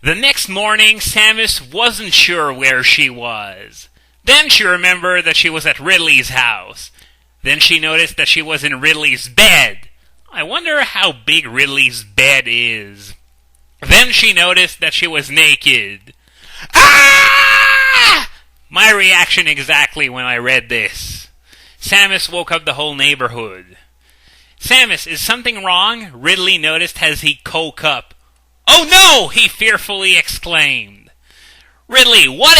The next morning, Samus wasn't sure where she was. Then she remembered that she was at Ridley's house. Then she noticed that she was in Ridley's bed. I wonder how big Ridley's bed is. Then she noticed that she was naked. Ah! My reaction exactly when I read this. Samus woke up the whole neighborhood. Samus, is something wrong? Ridley noticed as he coke up. Oh no! He fearfully exclaimed. Ridley, what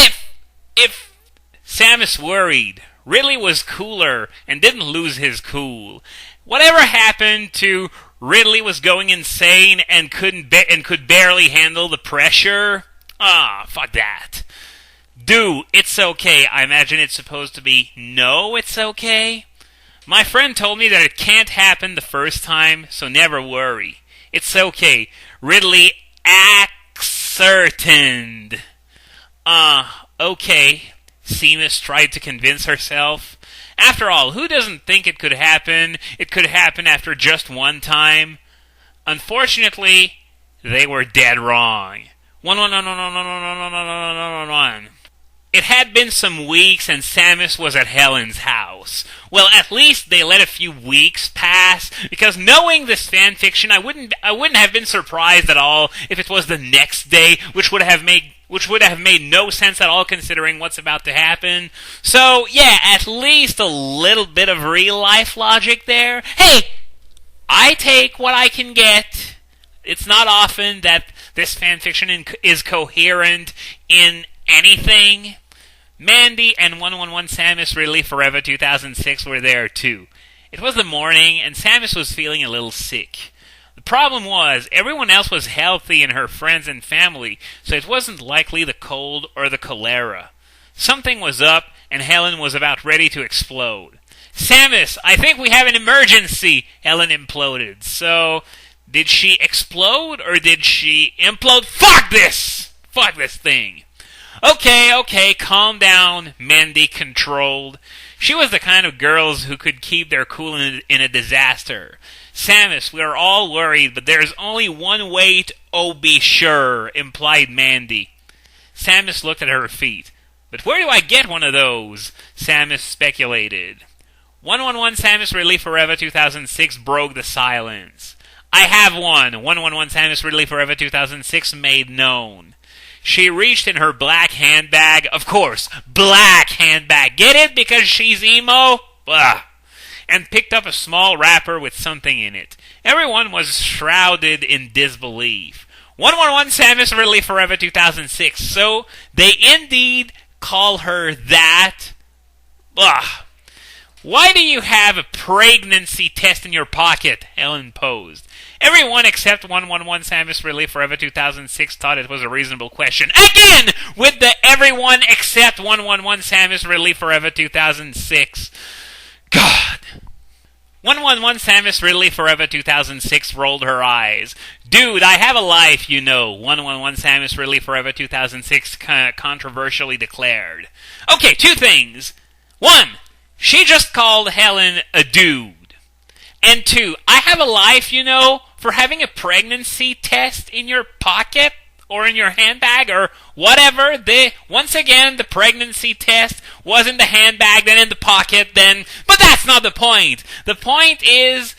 if... Samus worried. Ridley was cooler and didn't lose his cool. Whatever happened to Ridley was going insane and could barely handle the pressure? Fuck that. It's okay. I imagine it's supposed to be, no, it's okay. My friend told me that it can't happen the first time, so never worry. It's okay. Ridley ascertained. Okay. Samus tried to convince herself. After all, who doesn't think it could happen? It could happen after just one time. Unfortunately, they were dead wrong. One. It had been some weeks and Samus was at Helen's house. Well, at least they let a few weeks pass, because knowing this fanfiction, I wouldn't have been surprised at all if it was the next day, which would have made no sense at all considering what's about to happen. So, yeah, at least a little bit of real-life logic there. Hey! I take what I can get. It's not often that this fanfiction is coherent in anything. Mandy and 111 Samus Ridley Forever 2006 were there too. It was the morning, and Samus was feeling a little sick. The problem was, everyone else was healthy in her friends and family, so it wasn't likely the cold or the cholera. Something was up, and Helen was about ready to explode. Samus, I think we have an emergency, Helen imploded. So, did she explode, or did she implode? Fuck this! Fuck this thing. Okay, calm down, Mandy controlled. She was the kind of girls who could keep their cool in a disaster. Samus, we are all worried, but there's only one way to... Oh, be sure, implied Mandy. Samus looked at her feet. But where do I get one of those? Samus speculated. 111 Samus Ridley Forever 2006 broke the silence. I have one, 111 Samus Ridley Forever 2006 made known. She reached in her black handbag, of course, black handbag, get it? Because she's emo? Ugh. And picked up a small wrapper with something in it. Everyone was shrouded in disbelief. 111 Samus Ridley Forever 2006, so they indeed call her that? Ugh. Why do you have a pregnancy test in your pocket? Helen posed. Everyone except 111 Samus Ridley Forever 2006 thought it was a reasonable question. Again! With the everyone except 111 Samus Ridley Forever 2006. God. 111 Samus Ridley Forever 2006 rolled her eyes. Dude, I have a life, you know, 111 Samus Ridley Forever 2006 controversially declared. Okay, two things. One, she just called Helen a dude. And two, I have a life, you know, for having a pregnancy test in your pocket or in your handbag or whatever. Once again, the pregnancy test was in the handbag, then in the pocket, then... But that's not the point. The point is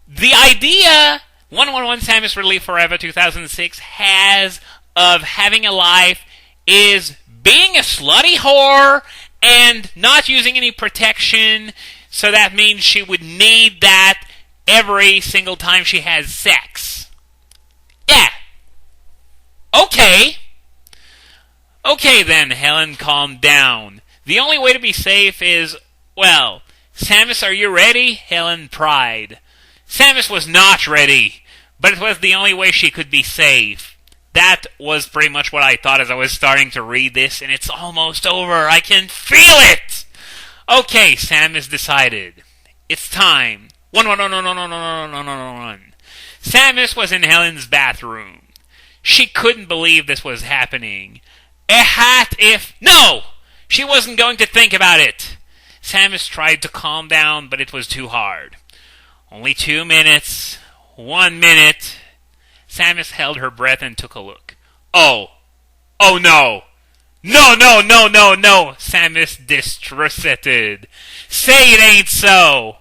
the idea 111 Samus Ridley Forever 2006 has of having a life is being a slutty whore and not using any protection. So that means she would need that every single time she has sex. Yeah. Okay. Okay then, Helen calmed down. The only way to be safe is, well, Samus, are you ready? Helen pried. Samus was not ready, but it was the only way she could be safe. That was pretty much what I thought as I was starting to read this, and it's almost over. I can feel it! Okay, Samus decided. It's time. One. Samus was in Helen's bathroom. She couldn't believe this was happening. A hat if... No! She wasn't going to think about it. Samus tried to calm down, but it was too hard. Only 2 minutes. 1 minute. Samus held her breath and took a look. Oh. Oh no. No, no, no, no, no, Samus distrusted. Say it ain't so.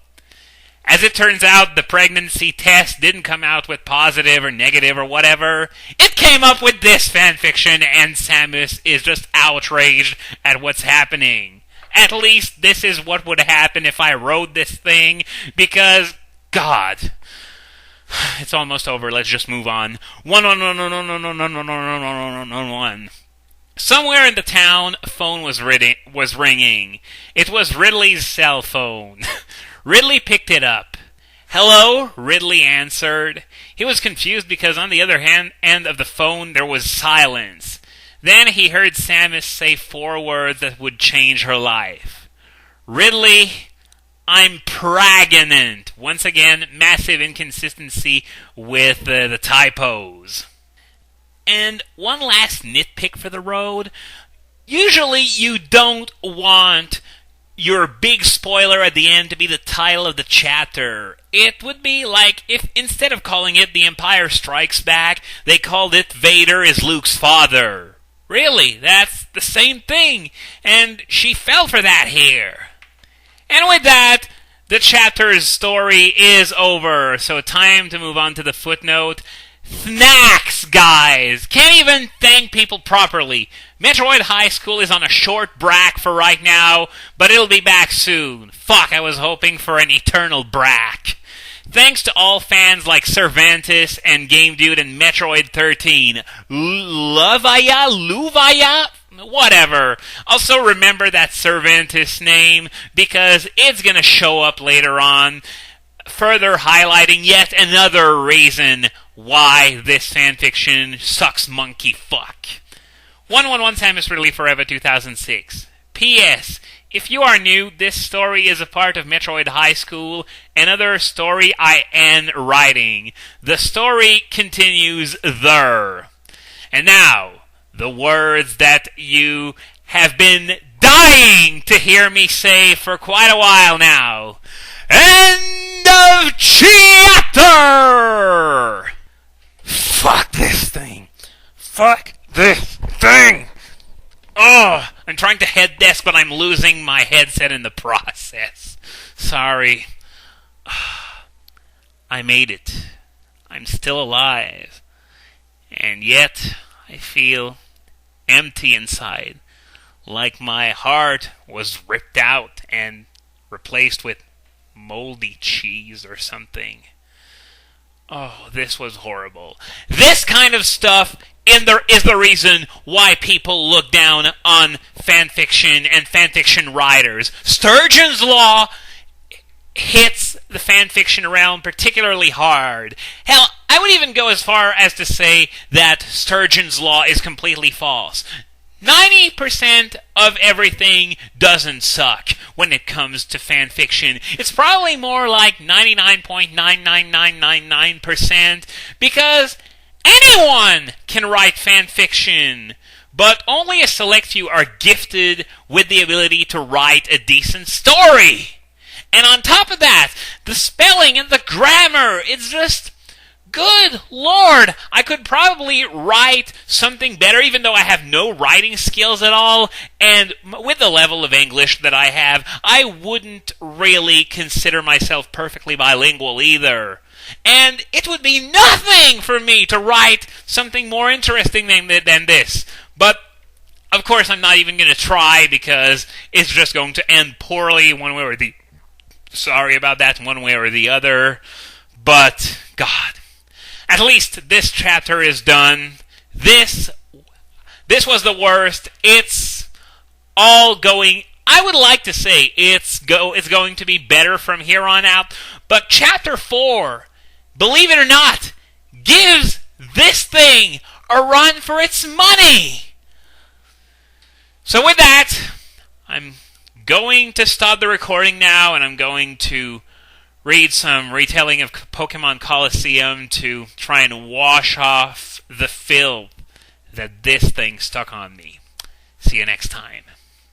As it turns out, the pregnancy test didn't come out with positive or negative or whatever. It came up with this fanfiction, and Samus is just outraged at what's happening. At least this is what would happen if I wrote this thing, because, God. It's almost over, let's just move on. One. Somewhere in the town, a phone was ringing. It was Ridley's cell phone. Ridley picked it up. Hello, Ridley answered. He was confused because on the other end of the phone there was silence. Then he heard Samus say 4 words that would change her life. Ridley, I'm pregnant. Once again, massive inconsistency with the typos. And one last nitpick for the road. Usually you don't want your big spoiler at the end to be the title of the chapter. It would be like if instead of calling it The Empire Strikes Back, they called it Vader is Luke's father. Really, that's the same thing. And she fell for that here. And with that, the chapter's story is over. So time to move on to the footnote. Snacks, guys! Can't even thank people properly. Metroid High School is on a short break for right now, but it'll be back soon. Fuck, I was hoping for an eternal break. Thanks to all fans like Cervantes and Game Dude and Metroid 13. Luvaya? Whatever. Also remember that Cervantes name, because it's gonna show up later on, further highlighting yet another reason why this fanfiction sucks monkey fuck. 111 Samus Ridley Forever 2006. P.S. If you are new, this story is a part of Metroid High School, another story I am writing. The story continues there. And now, the words that you have been dying to hear me say for quite a while now. End of chapter! Fuck this thing. Fuck this thing. Oh, I'm trying to head desk, but I'm losing my headset in the process. Sorry. I made it. I'm still alive. And yet, I feel empty inside. Like my heart was ripped out and replaced with moldy cheese or something. Oh, this was horrible. This kind of stuff is the reason why people look down on fanfiction and fanfiction writers. Sturgeon's Law hits the fanfiction realm particularly hard. Hell, I would even go as far as to say that Sturgeon's Law is completely false. 90% of everything doesn't suck when it comes to fanfiction. It's probably more like 99.99999%, because anyone can write fanfiction, but only a select few are gifted with the ability to write a decent story. And on top of that, the spelling and the grammar, it's just... Good Lord, I could probably write something better even though I have no writing skills at all, and with the level of English that I have, I wouldn't really consider myself perfectly bilingual either. And it would be nothing for me to write something more interesting than this. But, of course, I'm not even going to try because it's just going to end poorly one way or the... Sorry about that, one way or the other. But, God... At least this chapter is done. This was the worst. It's all going... I would like to say it's going to be better from here on out. But Chapter 4, believe it or not, gives this thing a run for its money. So with that, I'm going to stop the recording now, and I'm going to read some retelling of Pokemon Coliseum to try and wash off the filth that this thing stuck on me. See you next time.